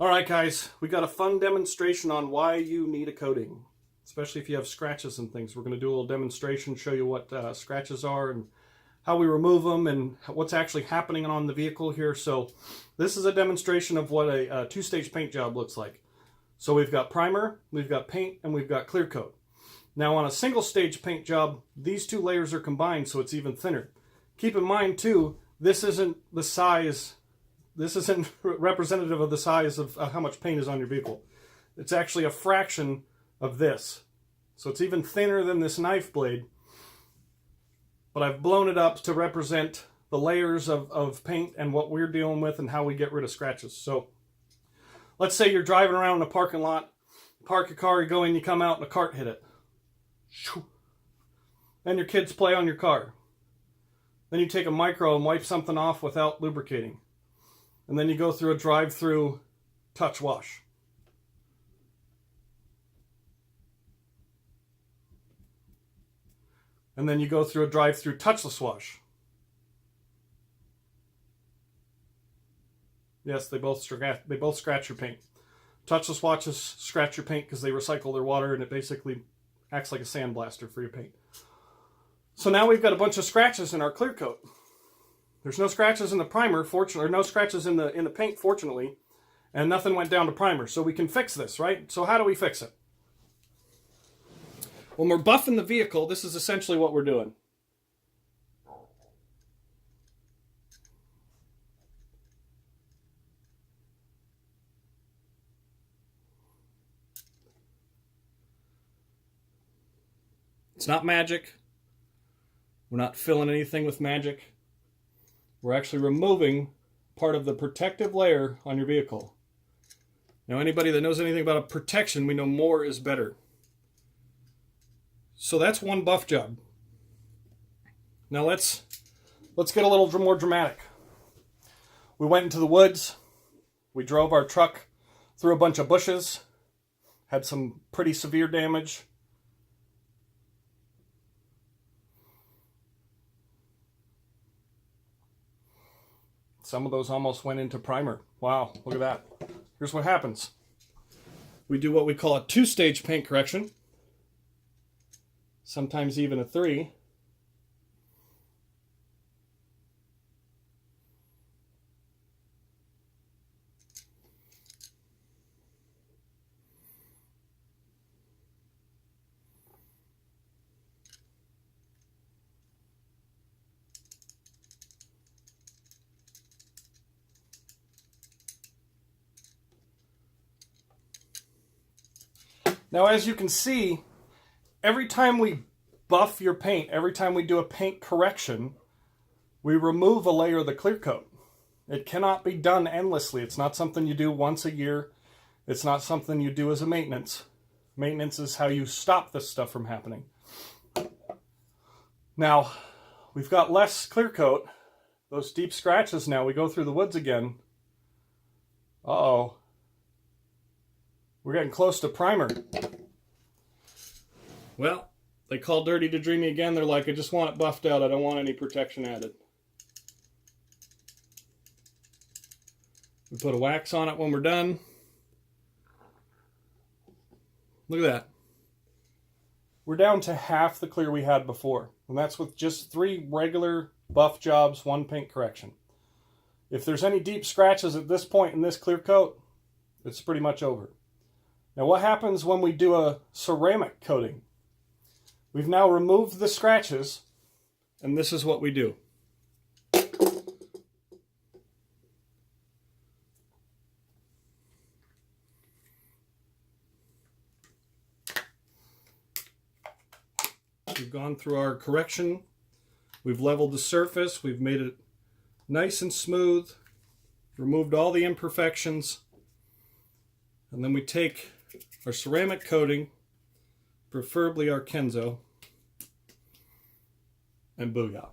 All right, guys, we got a fun demonstration on why you need a coating, especially if you have scratches and things. We're going to do a little demonstration, show you what scratches are and how we remove them and what's actually happening on the vehicle here. So this is a demonstration of what a two-stage paint job looks like. So we've got primer, we've got paint, and we've got clear coat. Now on a single-stage paint job, these two layers are combined so it's even thinner. Keep in mind too, this isn't the size. This isn't representative of the size of how much paint is on your vehicle. It's actually a fraction of this. So it's even thinner than this knife blade. But I've blown it up to represent the layers of paint and what we're dealing with and how we get rid of scratches. So let's say you're driving around in a parking lot, park your car, you go in, you come out and a cart hit it. Then your kids play on your car. Then you take a micro and wipe something off without lubricating. And then you go through a drive-through touch wash. And then you go through a drive-through touchless wash. Yes, they both scratch your paint. Touchless washes scratch your paint because they recycle their water and it basically acts like a sandblaster for your paint. So now we've got a bunch of scratches in our clear coat. There's no scratches in the primer, fortunately, or no scratches in the paint, fortunately, and nothing went down to primer. So we can fix this, right? So how do we fix it? When we're buffing the vehicle, this is essentially what we're doing. It's not magic. We're not filling anything with magic. We're actually removing part of the protective layer on your vehicle. Now, anybody that knows anything about a protection, we know more is better. So that's one buff job. Now let's get a little more dramatic. We went into the woods. We drove our truck through a bunch of bushes. Had some pretty severe damage. Some of those almost went into primer. Wow, look at that. Here's what happens. We do what we call a two-stage paint correction. Sometimes even a three. Now, as you can see, every time we buff your paint, every time we do a paint correction, we remove a layer of the clear coat. It cannot be done endlessly. It's not something you do once a year. It's not something you do as a maintenance. Maintenance is how you stop this stuff from happening. Now, we've got less clear coat. Those deep scratches now, we go through the woods again. Uh-oh. We're getting close to primer. Well, they call dirty to dreamy again. They're like, I just want it buffed out. I don't want any protection added. We put a wax on it when we're done. Look at that. We're down to half the clear we had before. And that's with just 3 regular buff jobs, 1 paint correction. If there's any deep scratches at this point in this clear coat, it's pretty much over. Now what happens when we do a ceramic coating? We've now removed the scratches, and this is what we do. We've gone through our correction. We've leveled the surface. We've made it nice and smooth. Removed all the imperfections. And then we take our ceramic coating, preferably our Kenzo, and booyah.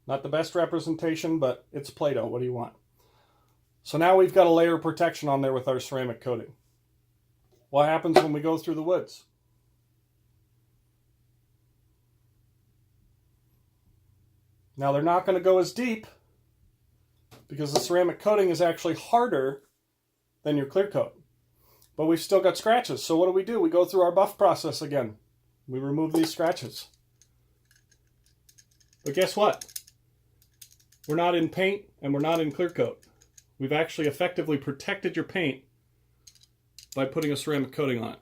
Not the best representation, but it's Play-Doh. What do you want? So now we've got a layer of protection on there with our ceramic coating. What happens when we go through the woods? Now they're not going to go as deep, because the ceramic coating is actually harder than your clear coat. But we've still got scratches. So what do? We go through our buff process again. We remove these scratches. But guess what? We're not in paint and we're not in clear coat. We've actually effectively protected your paint by putting a ceramic coating on it.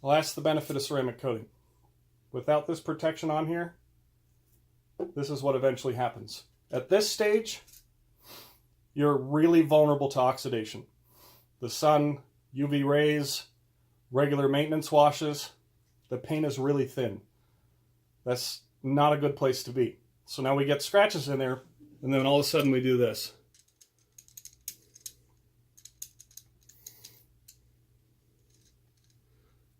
Well, that's the benefit of ceramic coating. Without this protection on here, this is what eventually happens. At this stage, you're really vulnerable to oxidation. The sun, UV rays, regular maintenance washes, the paint is really thin. That's not a good place to be. So now we get scratches in there, and then all of a sudden we do this.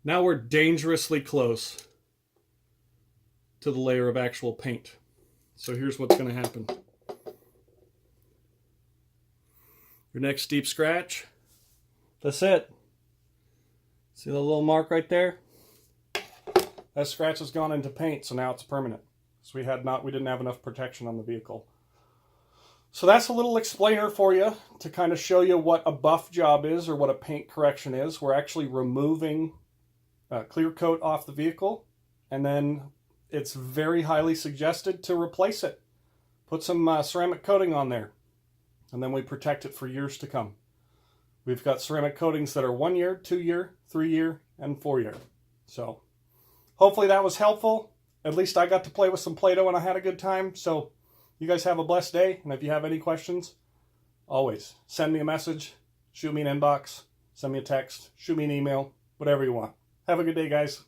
Now we're dangerously close to the layer of actual paint. So here's what's going to happen. Your next deep scratch, that's it. See the little mark right there? That scratch has gone into paint, so now it's permanent. So we didn't have enough protection on the vehicle. So that's a little explainer for you to kind of show you what a buff job is or what a paint correction is. We're actually removing clear coat off the vehicle, and then it's very highly suggested to replace it. Put some ceramic coating on there, and then we protect it for years to come. We've got ceramic coatings that are 1 year, 2 year, 3 year, and 4 year. So hopefully that was helpful. At least I got to play with some Play-Doh and I had a good time. So you guys have a blessed day, and if you have any questions, always send me a message, shoot me an inbox, send me a text, shoot me an email, whatever you want. Have a good day, guys.